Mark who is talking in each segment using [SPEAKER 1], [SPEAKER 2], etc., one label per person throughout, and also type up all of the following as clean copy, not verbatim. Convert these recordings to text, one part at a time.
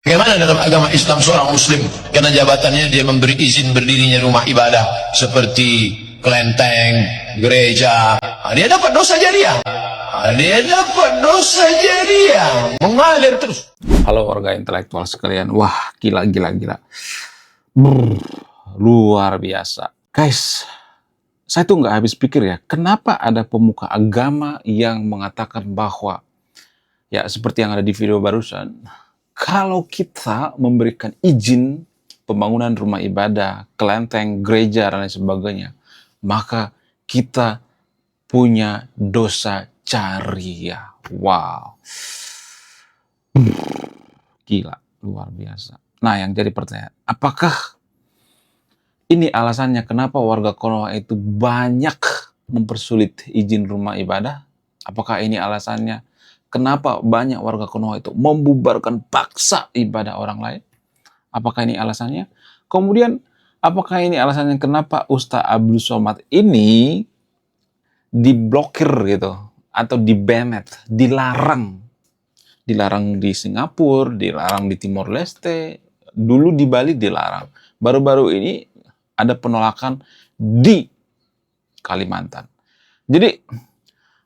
[SPEAKER 1] Bagaimana dalam agama Islam seorang muslim karena jabatannya dia memberi izin berdirinya rumah ibadah seperti kelenteng, gereja, dia dapat dosa jariah. Dia dapat dosa jariah, mengalir terus.
[SPEAKER 2] Halo warga intelektual sekalian, wah gila. Brr, luar biasa. Guys, saya tuh nggak habis pikir ya, kenapa ada pemuka agama yang mengatakan bahwa, ya seperti yang ada di video barusan, kalau kita memberikan izin pembangunan rumah ibadah, kelenteng, gereja, dan lain sebagainya, maka kita punya dosa jariah. Wow. Gila, luar biasa. Nah, yang jadi pertanyaan, apakah ini alasannya kenapa warga Konoha itu banyak mempersulit izin rumah ibadah? Apakah ini alasannya kenapa banyak warga Konoha itu membubarkan paksa ibadah orang lain? Apakah ini alasannya? Kemudian, apakah ini alasannya kenapa Ustaz Abdul Somad ini diblokir gitu, atau di-banned, dilarang di Singapura, dilarang di Timor Leste, dulu di Bali dilarang. Baru-baru ini ada penolakan di Kalimantan. Jadi,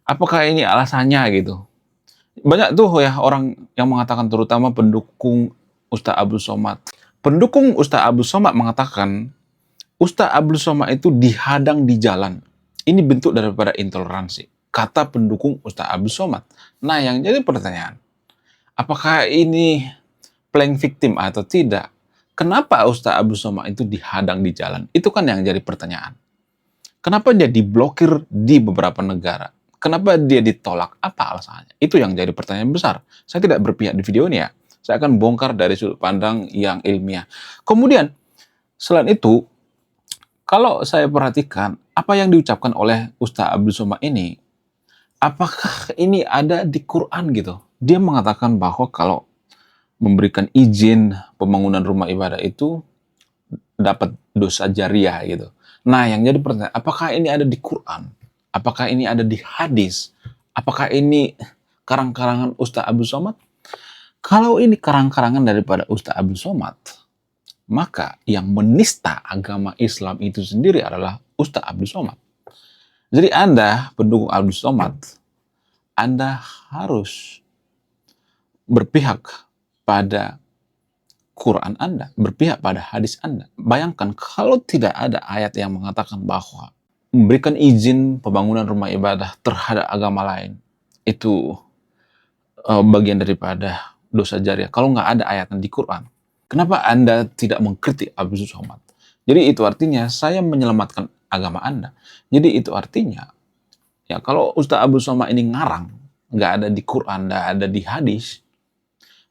[SPEAKER 2] apakah ini alasannya gitu? Banyak tuh ya orang yang mengatakan, terutama pendukung Ustaz Abdul Somad. Pendukung Ustaz Abdul Somad mengatakan, Ustaz Abdul Somad itu dihadang di jalan. Ini bentuk daripada intoleransi. Kata pendukung Ustaz Abdul Somad. Nah, yang jadi pertanyaan, apakah ini playing victim atau tidak? Kenapa Ustaz Abdul Somad itu dihadang di jalan? Itu kan yang jadi pertanyaan. Kenapa dia diblokir di beberapa negara? Kenapa dia ditolak? Apa alasannya? Itu yang jadi pertanyaan besar. Saya tidak berpihak di video ini ya. Saya akan bongkar dari sudut pandang yang ilmiah. Kemudian, selain itu, kalau saya perhatikan, apa yang diucapkan oleh Ustaz Abdul Somad ini, apakah ini ada di Quran gitu? Dia mengatakan bahwa kalau memberikan izin pembangunan rumah ibadah itu dapat dosa jariah gitu. Nah, yang jadi pertanyaan, apakah ini ada di Quran? Apakah ini ada di hadis? Apakah ini karang-karangan Ustaz Abdul Somad? Kalau ini karang-karangan daripada Ustaz Abdul Somad, maka yang menista agama Islam itu sendiri adalah Ustaz Abdul Somad. Jadi Anda, pendukung Abdul Somad, Anda harus berpihak pada Quran Anda, berpihak pada hadis Anda. Bayangkan kalau tidak ada ayat yang mengatakan bahwa memberikan izin pembangunan rumah ibadah terhadap agama lain itu bagian daripada dosa jariah. Kalau nggak ada ayatnya di Quran, kenapa Anda tidak mengkritik Abdul Somad? Jadi itu artinya saya menyelamatkan agama Anda. Jadi itu artinya, ya kalau Ustaz Abdul Somad ini ngarang, nggak ada di Quran, nggak ada di hadis,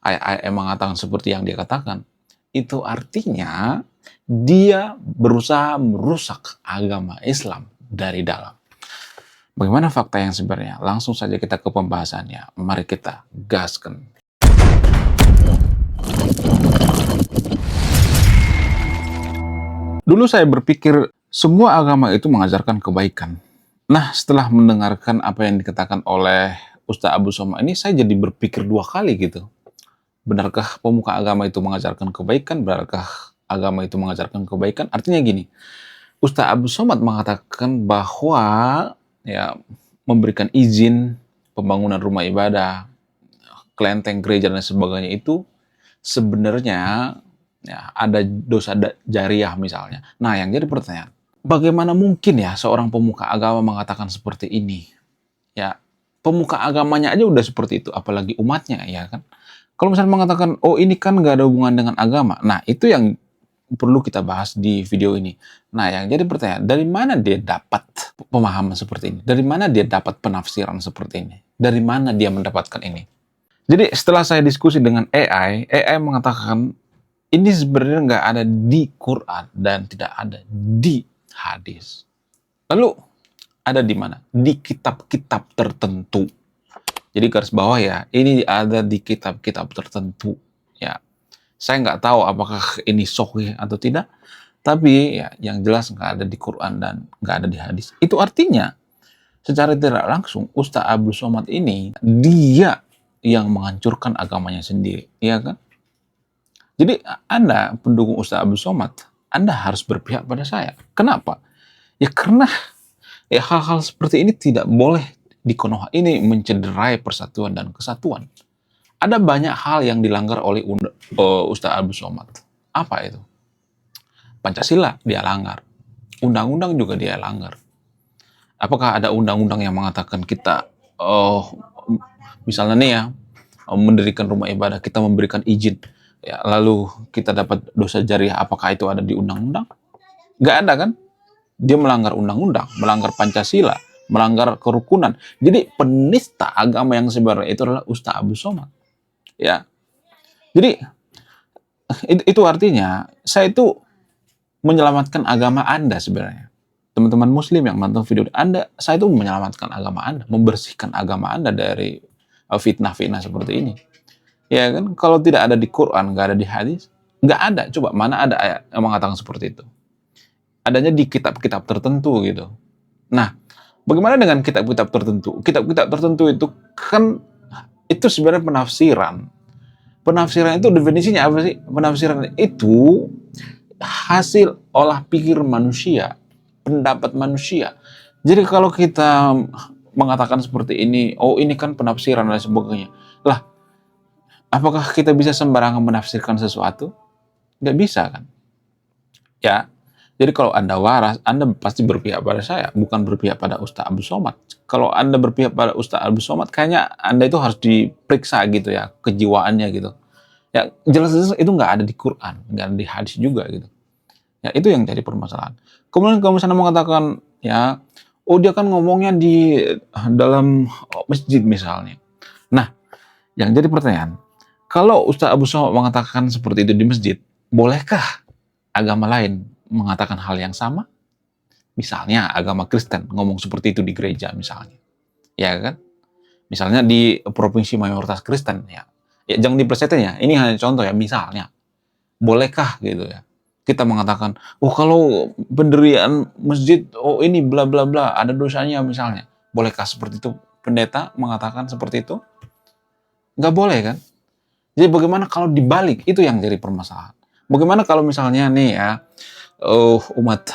[SPEAKER 2] ayat-ayat yang mengatakan seperti yang dia katakan, itu artinya dia berusaha merusak agama Islam dari dalam. Bagaimana fakta yang sebenarnya? Langsung saja kita ke pembahasannya. Mari kita gaskan. Dulu saya berpikir semua agama itu mengajarkan kebaikan. Nah, setelah mendengarkan apa yang dikatakan oleh Ustaz Abdul Somad ini, saya jadi berpikir dua kali gitu. Benarkah pemuka agama itu mengajarkan kebaikan? Benarkah agama itu mengajarkan kebaikan? Artinya gini, Ustaz Abdul Somad mengatakan bahwa ya memberikan izin pembangunan rumah ibadah, kelenteng, gereja, dan sebagainya itu sebenarnya ya, ada dosa jariah misalnya. Nah, yang jadi pertanyaan, bagaimana mungkin ya seorang pemuka agama mengatakan seperti ini? Ya, pemuka agamanya aja udah seperti itu, apalagi umatnya, ya kan? Kalau misalnya mengatakan, oh ini kan nggak ada hubungan dengan agama, nah itu yang perlu kita bahas di video ini. Nah, yang jadi pertanyaan, dari mana dia dapat pemahaman seperti ini? Dari mana dia dapat penafsiran seperti ini? Dari mana dia mendapatkan ini? Jadi setelah saya diskusi dengan AI mengatakan ini sebenarnya nggak ada di Quran dan tidak ada di hadis. Lalu ada di mana? Di kitab-kitab tertentu. Jadi garis bawah ya, ini ada di kitab-kitab tertentu. Ya, saya nggak tahu apakah ini sahih atau tidak, tapi ya yang jelas nggak ada di Quran dan nggak ada di hadis. Itu artinya secara tidak langsung Ustaz Abdul Somad ini dia yang menghancurkan agamanya sendiri, ya kan? Jadi Anda pendukung Ustaz Abdul Somad, Anda harus berpihak pada saya. Kenapa? Ya karena ya hal-hal seperti ini tidak boleh di Konoha ini mencederai persatuan dan kesatuan. Ada banyak hal yang dilanggar oleh Ustaz Abdul Somad. Apa itu? Pancasila dia langgar. Undang-undang juga dia langgar. Apakah ada undang-undang yang mengatakan kita, misalnya nih ya, mendirikan rumah ibadah, kita memberikan izin, ya, lalu kita dapat dosa jariah, apakah itu ada di undang-undang? Nggak ada kan? Dia melanggar undang-undang, melanggar Pancasila, melanggar kerukunan. Jadi penista agama yang sebenarnya itu adalah Ustaz Abdul Somad. Ya, jadi itu artinya saya itu menyelamatkan agama Anda sebenarnya. Teman-teman Muslim yang nonton video Anda, saya itu menyelamatkan agama Anda, membersihkan agama Anda dari fitnah-fitnah seperti ini. Ya kan, kalau tidak ada di Quran, nggak ada di hadis, nggak ada. Coba mana ada ayat yang mengatakan seperti itu? Adanya di kitab-kitab tertentu gitu. Nah, bagaimana dengan kitab-kitab tertentu? Kitab-kitab tertentu itu kan itu sebenarnya penafsiran. Penafsiran itu definisinya apa sih? Penafsiran itu hasil olah pikir manusia, pendapat manusia. Jadi kalau kita mengatakan seperti ini, oh ini kan penafsiran dan sebagainya. Lah, apakah kita bisa sembarangan menafsirkan sesuatu? Nggak bisa kan? Ya, jadi kalau Anda waras, Anda pasti berpihak pada saya, bukan berpihak pada Ustaz Abdul Somad. Kalau Anda berpihak pada Ustaz Abdul Somad, kayaknya Anda itu harus diperiksa gitu ya, kejiwaannya gitu. Ya, jelas-jelas itu nggak ada di Quran, nggak ada di hadis juga gitu. Ya, itu yang jadi permasalahan. Kemudian kalau misalnya mengatakan, ya, oh dia kan ngomongnya di dalam masjid misalnya. Nah, yang jadi pertanyaan, kalau Ustaz Abdul Somad mengatakan seperti itu di masjid, bolehkah agama lain mengatakan hal yang sama? Misalnya agama Kristen ngomong seperti itu di gereja misalnya. Ya kan? Misalnya di provinsi mayoritas Kristen ya. Ya jangan diplesetin ya. Ini hanya contoh ya, misalnya. Bolehkah gitu ya? Kita mengatakan, "Oh, kalau pendirian masjid, oh ini bla bla bla, ada dosanya misalnya." Bolehkah seperti itu pendeta mengatakan seperti itu? Nggak boleh kan? Jadi bagaimana kalau dibalik? Itu yang jadi permasalahan. Bagaimana kalau misalnya nih ya, umat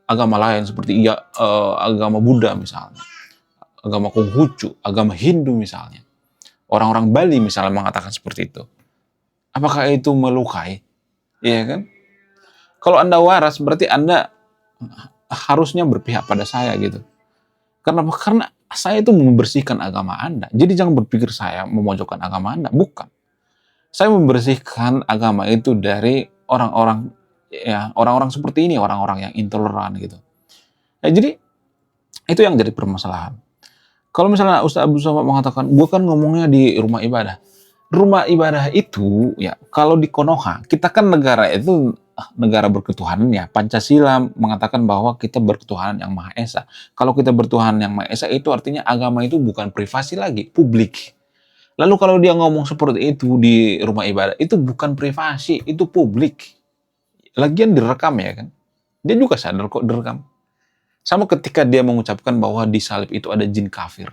[SPEAKER 2] agama lain seperti agama Buddha misalnya, agama Konghucu, agama Hindu misalnya, orang-orang Bali misalnya mengatakan seperti itu. Apakah itu melukai? Iya kan? Kalau Anda waras, berarti Anda harusnya berpihak pada saya gitu. Karena saya itu membersihkan agama Anda. Jadi jangan berpikir saya memojokkan agama Anda. Bukan. Saya membersihkan agama itu dari orang-orang ya, orang-orang seperti ini, orang-orang yang intoleran gitu. Ya, jadi itu yang jadi permasalahan. Kalau misalnya Ustaz Abdul Somad mengatakan, gue kan ngomongnya di rumah ibadah. Rumah ibadah itu, ya kalau di Konoha, kita kan negara itu negara berketuhanan ya. Pancasila mengatakan bahwa kita berketuhanan yang Maha Esa. Kalau kita bertuhanan yang Maha Esa itu artinya agama itu bukan privasi lagi, publik. Lalu kalau dia ngomong seperti itu di rumah ibadah, itu bukan privasi, itu publik. Lagian direkam ya kan. Dia juga sadar kok direkam. Sama ketika dia mengucapkan bahwa di salib itu ada jin kafir.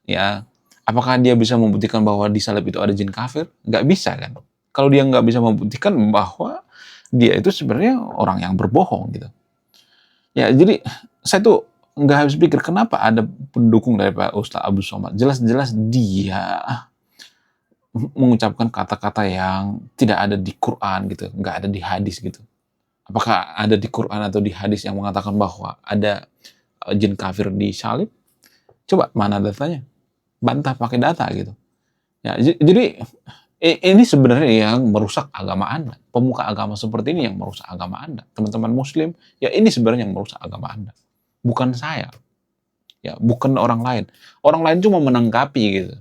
[SPEAKER 2] Ya, apakah dia bisa membuktikan bahwa di salib itu ada jin kafir? Nggak bisa kan. Kalau dia nggak bisa membuktikan bahwa dia itu sebenarnya orang yang berbohong gitu. Ya, jadi saya tuh nggak habis pikir kenapa ada pendukung dari Pak Ustaz Abdul Somad. Jelas-jelas dia mengucapkan kata-kata yang tidak ada di Quran gitu, nggak ada di hadis gitu. Apakah ada di Quran atau di hadis yang mengatakan bahwa ada jin kafir di salib? Coba mana datanya? Bantah pakai data gitu. Ya, jadi ini sebenarnya yang merusak agama Anda. Pemuka agama seperti ini yang merusak agama Anda. Teman-teman Muslim, ya ini sebenarnya yang merusak agama Anda. Bukan saya. Ya, bukan orang lain. Orang lain cuma menanggapi gitu.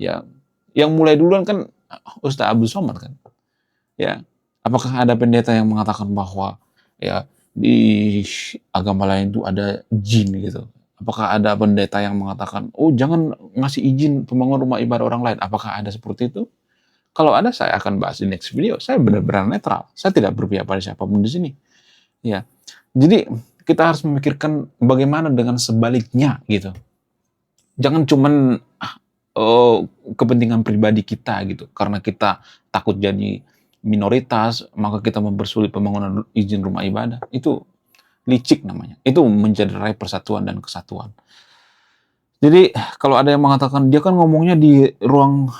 [SPEAKER 2] Ya, yang mulai duluan kan Ustaz Abdul Somad kan. Ya, apakah ada pendeta yang mengatakan bahwa ya di agama lain itu ada jin gitu? Apakah ada pendeta yang mengatakan, oh jangan ngasih izin pembangun rumah ibadah orang lain? Apakah ada seperti itu? Kalau ada, saya akan bahas di next video. Saya benar-benar netral. Saya tidak berpihak pada siapapun di sini. Ya, jadi kita harus memikirkan bagaimana dengan sebaliknya gitu. Jangan cuman kepentingan pribadi kita gitu, karena kita takut jadi minoritas, maka kita mempersulit pembangunan izin rumah ibadah. Itu licik namanya. Itu mencederai persatuan dan kesatuan. Jadi kalau ada yang mengatakan dia kan ngomongnya di ruang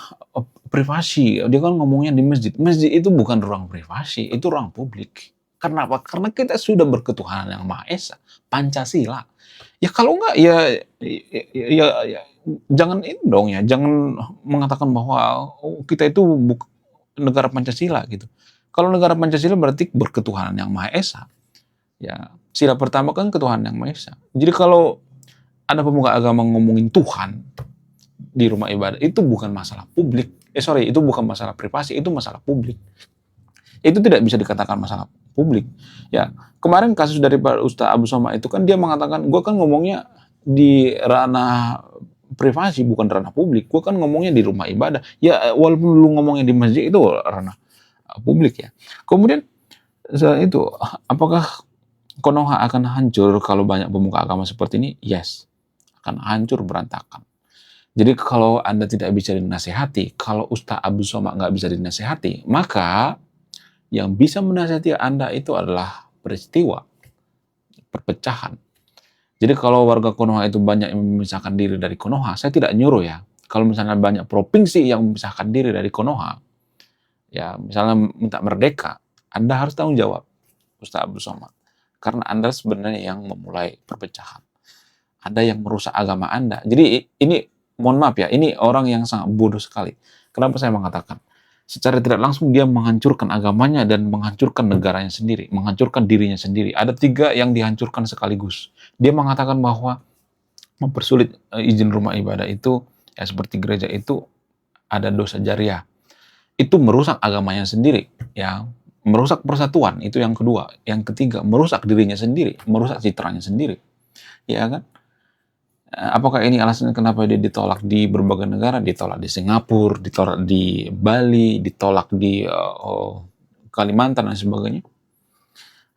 [SPEAKER 2] privasi, dia kan ngomongnya di masjid. Masjid itu bukan ruang privasi, itu ruang publik. Kenapa? Karena kita sudah berketuhanan yang Maha Esa, Pancasila. Ya kalau enggak ya jangan ini dong ya, jangan mengatakan bahwa kita itu negara Pancasila gitu. Kalau negara Pancasila berarti berketuhanan yang Maha Esa. Ya, sila pertama kan ketuhanan yang Maha Esa. Jadi kalau ada pemuka agama ngomongin Tuhan di rumah ibadah, itu bukan masalah publik. Itu bukan masalah privasi, itu masalah publik. Itu tidak bisa dikatakan masalah publik. Ya, kemarin kasus dari Pak Ustaz Abu Somad itu kan dia mengatakan, gue kan ngomongnya di ranah privasi, bukan ranah publik. Gue kan ngomongnya di rumah ibadah. Ya, walaupun lu ngomongnya di masjid, itu ranah publik ya. Kemudian, itu, apakah Konoha akan hancur kalau banyak pemuka agama seperti ini? Yes, akan hancur berantakan. Jadi kalau Anda tidak bisa dinasehati, kalau Ustaz Abu Somad nggak bisa dinasehati, maka yang bisa menasihati Anda itu adalah peristiwa, perpecahan. Jadi kalau warga Konoha itu banyak yang memisahkan diri dari Konoha, saya tidak nyuruh ya. Kalau misalnya banyak provinsi yang memisahkan diri dari Konoha, ya misalnya minta merdeka, Anda harus tanggung jawab, Ustaz Abu Somad. Karena Anda sebenarnya yang memulai perpecahan. Anda yang merusak agama Anda. Jadi ini, mohon maaf ya, ini orang yang sangat bodoh sekali. Kenapa saya mengatakan? Secara tidak langsung dia menghancurkan agamanya dan menghancurkan negaranya sendiri, menghancurkan dirinya sendiri. Ada 3 yang dihancurkan sekaligus. Dia mengatakan bahwa mempersulit izin rumah ibadah itu, ya seperti gereja itu, ada dosa jariah. Itu merusak agamanya sendiri, ya, merusak persatuan, itu yang kedua. Yang ketiga, merusak dirinya sendiri, merusak citranya sendiri. Ya kan? Apakah ini alasan kenapa dia ditolak di berbagai negara? Ditolak di Singapura, ditolak di Bali, ditolak di Kalimantan dan sebagainya.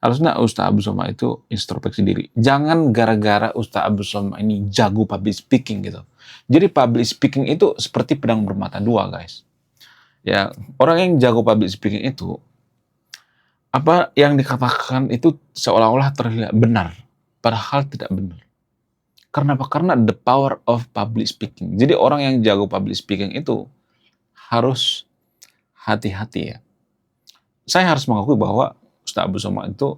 [SPEAKER 2] Harusnya Ustaz Abu Somad itu introspeksi diri. Jangan gara-gara Ustaz Abu Somad ini jago public speaking gitu. Jadi public speaking itu seperti pedang bermata dua, guys. Ya, orang yang jago public speaking itu, apa yang dikatakan itu seolah-olah terlihat benar, padahal tidak benar. Karena apa? Karena the power of public speaking. Jadi orang yang jago public speaking itu harus hati-hati ya. Saya harus mengakui bahwa Ustaz Abu Somad itu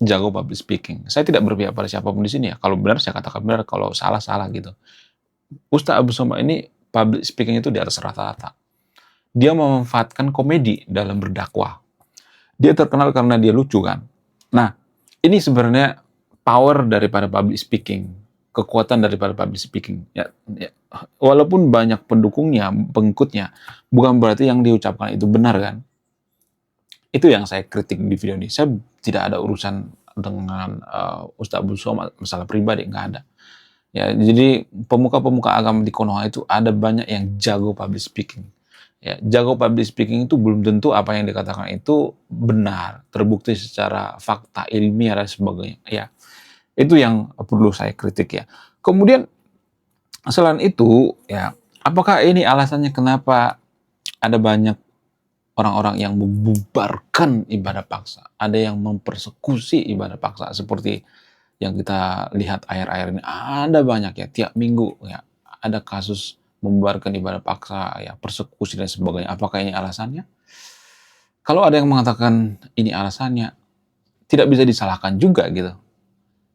[SPEAKER 2] jago public speaking. Saya tidak berpihak pada siapapun di sini ya. Kalau benar saya katakan benar, kalau salah salah gitu. Ustaz Abu Somad ini public speaking itu di atas rata-rata. Dia memanfaatkan komedi dalam berdakwah. Dia terkenal karena dia lucu kan. Nah, ini sebenarnya power daripada public speaking. Kekuatan daripada public speaking. Ya, walaupun banyak pendukungnya, pengikutnya, bukan berarti yang diucapkan itu benar kan. Itu yang saya kritik di video ini. Saya tidak ada urusan dengan Ustaz Abu Somad, masalah pribadi, nggak ada. Ya, jadi pemuka-pemuka agama di Konoha itu ada banyak yang jago public speaking. Ya, jago public speaking itu belum tentu apa yang dikatakan itu benar, terbukti secara fakta ilmiah dan sebagainya. Ya, itu yang perlu saya kritik ya. Kemudian selain itu ya, apakah ini alasannya kenapa ada banyak orang-orang yang membubarkan ibadah paksa, ada yang mempersekusi ibadah paksa seperti yang kita lihat akhir-akhir ini, ada banyak ya, tiap minggu ya ada kasus membubarkan ibadah paksa, ya persekusi dan sebagainya. Apakah ini alasannya? Kalau ada yang mengatakan ini alasannya, tidak bisa disalahkan juga gitu.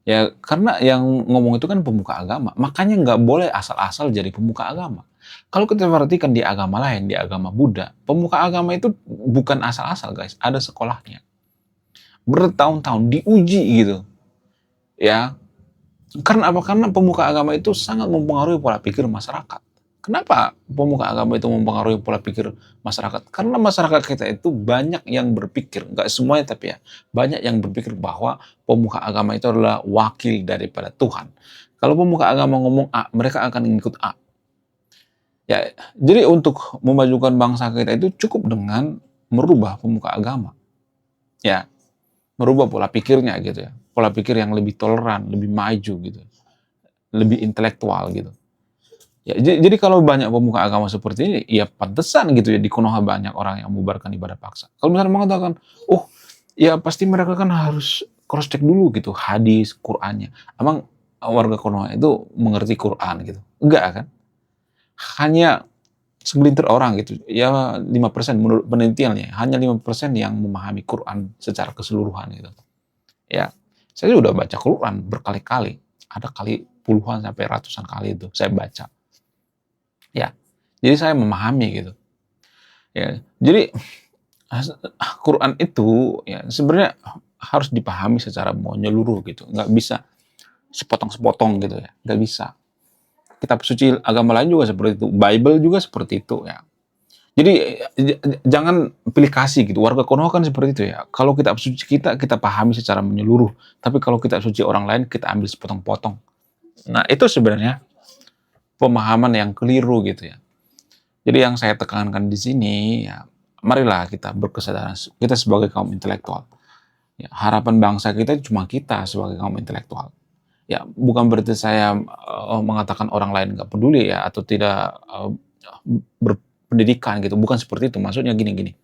[SPEAKER 2] Ya, karena yang ngomong itu kan pemuka agama, makanya nggak boleh asal-asal jadi pemuka agama. Kalau kita perhatikan di agama lain, di agama Buddha, pemuka agama itu bukan asal-asal guys, ada sekolahnya. Bertahun-tahun diuji gitu. Ya, karena apa? Karena pemuka agama itu sangat mempengaruhi pola pikir masyarakat. Kenapa pemuka agama itu mempengaruhi pola pikir masyarakat? Karena masyarakat kita itu banyak yang berpikir, nggak semuanya tapi ya, banyak yang berpikir bahwa pemuka agama itu adalah wakil daripada Tuhan. Kalau pemuka agama ngomong A, mereka akan ngikut A. Ya, jadi untuk memajukan bangsa kita itu cukup dengan merubah pemuka agama. Ya, merubah pola pikirnya gitu ya. Pola pikir yang lebih toleran, lebih maju gitu. Lebih intelektual gitu. Ya, jadi kalau banyak pemuka agama seperti ini, ya pantesan gitu ya di Konoha banyak orang yang membubarkan ibadah paksa. Kalau misalnya mengatakan, oh ya pasti mereka kan harus cross check dulu gitu hadis, Qur'annya. Emang warga Konoha itu mengerti Qur'an gitu? Enggak kan? Hanya segelintir orang gitu, ya 5% menurut penelitiannya, hanya 5% yang memahami Quran secara keseluruhan gitu. Ya, saya udah baca Quran berkali-kali, ada kali puluhan sampai ratusan kali itu saya baca. Ya, jadi saya memahami gitu. Ya, jadi Quran itu ya sebenarnya harus dipahami secara menyeluruh gitu, nggak bisa sepotong-sepotong gitu ya, nggak bisa. Kitab suci agama lain juga seperti itu, Bible juga seperti itu ya. Jadi jangan pilih kasih gitu. Warga Konoha kan seperti itu ya. Kalau kitab suci kita pahami secara menyeluruh, tapi kalau kitab suci orang lain kita ambil sepotong-potong. Nah, itu sebenarnya pemahaman yang keliru gitu ya. Jadi yang saya tekankan di sini ya, marilah kita berkesadaran kita sebagai kaum intelektual. Ya, harapan bangsa kita cuma kita sebagai kaum intelektual. Ya, bukan berarti saya mengatakan orang lain nggak peduli ya atau tidak berpendidikan gitu. Bukan seperti itu. Maksudnya gini-gini.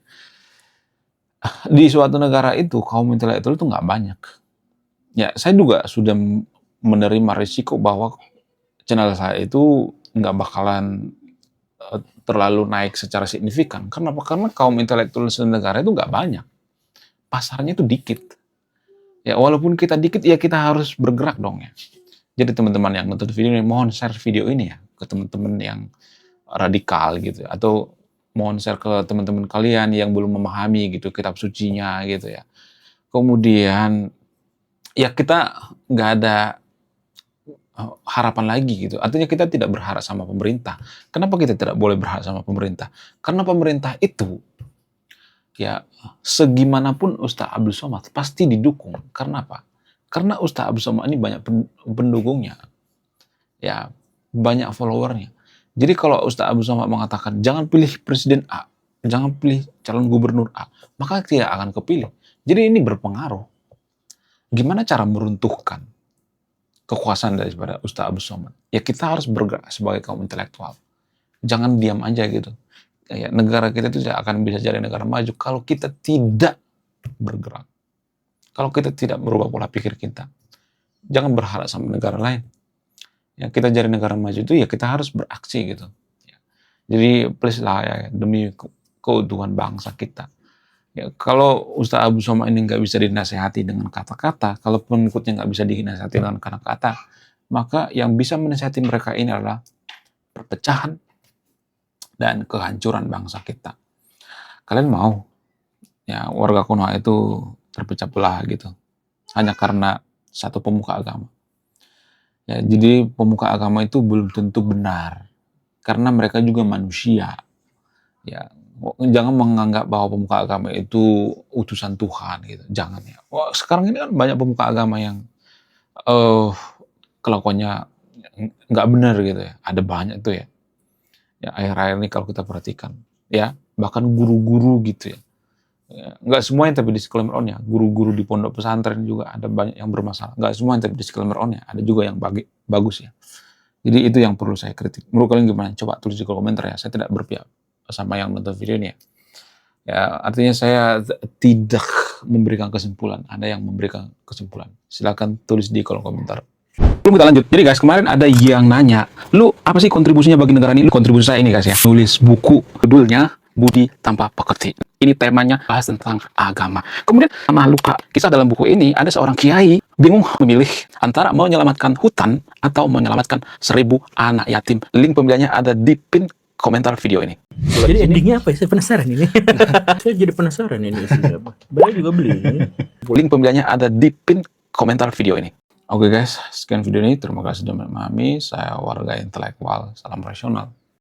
[SPEAKER 2] Di suatu negara itu kaum intelektual itu nggak banyak. Ya, saya juga sudah menerima risiko bahwa channel saya itu nggak bakalan terlalu naik secara signifikan. Kenapa? Karena kaum intelektual senegara itu nggak banyak. Pasarnya itu dikit. Ya, walaupun kita dikit, ya kita harus bergerak dong ya. Jadi teman-teman yang nonton video ini, mohon share video ini ya ke teman-teman yang radikal gitu. Atau mohon share ke teman-teman kalian yang belum memahami gitu kitab sucinya gitu ya. Kemudian, ya kita nggak ada harapan lagi gitu. Artinya kita tidak berharap sama pemerintah. Kenapa kita tidak boleh berharap sama pemerintah? Karena pemerintah itu ya segimanapun Ustaz Abdul Somad pasti didukung. Karena apa? Karena Ustaz Abdul Somad ini banyak pendukungnya. Ya, banyak followernya. Jadi kalau Ustaz Abdul Somad mengatakan jangan pilih presiden A, jangan pilih calon gubernur A, maka tidak akan kepilih. Jadi ini berpengaruh. Gimana cara meruntuhkan kekuasaan daripada Ustaz Abdul Somad? Ya kita harus bergerak sebagai kaum intelektual. Jangan diam aja gitu. Ya, negara kita itu tidak akan bisa jadi negara maju kalau kita tidak bergerak. Kalau kita tidak merubah pola pikir kita. Jangan berharap sama negara lain. Ya, kita jadi negara maju itu ya kita harus beraksi gitu. Ya. Jadi please lah ya, demi keutuhan bangsa kita. Ya, kalau Ustaz Abdul Somad ini nggak bisa dinasehati dengan kata-kata, kalau pengikutnya nggak bisa dinasehati dengan kata-kata, maka yang bisa menasehati mereka ini adalah perpecahan dan kehancuran bangsa kita. Kalian mau ya warga Konoha itu terpecah belah gitu hanya karena satu pemuka agama? Ya, jadi pemuka agama itu belum tentu benar karena mereka juga manusia. Ya, jangan menganggap bahwa pemuka agama itu utusan Tuhan gitu. Jangan ya. Wah, sekarang ini kan banyak pemuka agama yang kelakuannya nggak benar gitu ya. Ada banyak tuh ya. Ya, akhir-akhir ini kalau kita perhatikan, ya bahkan guru-guru gitu ya, nggak semuanya tapi disclaimer on-nya, guru-guru di pondok pesantren juga ada banyak yang bermasalah, nggak semuanya tapi disclaimer on-nya, ada juga yang bagus ya. Jadi itu yang perlu saya kritik. Menurut kalian gimana? Coba tulis di kolom komentar ya. Saya tidak berpihak sama yang nonton video ini ya. Ya, artinya saya tidak memberikan kesimpulan, ada yang memberikan kesimpulan. Silakan tulis di kolom komentar. Sebelum kita lanjut, jadi guys, kemarin ada yang nanya, lu apa sih kontribusinya bagi negara ini? Kontribusi saya ini guys ya, nulis buku, judulnya Budi Tanpa Pekerti. Ini temanya bahas tentang agama. Kemudian sama lupa, kisah dalam buku ini ada seorang kiai bingung memilih antara menyelamatkan hutan atau menyelamatkan 1000 anak yatim. Link pembeliannya ada di pin komentar video ini.
[SPEAKER 3] Jadi endingnya apa ya? Saya penasaran ini. Saya jadi penasaran ini isinya apa. Beli juga beli.
[SPEAKER 2] Link pembeliannya ada di pin komentar video ini. Oke guys, sekian video ini. Terima kasih sudah memahami. Saya warga intelektual. Salam rasional.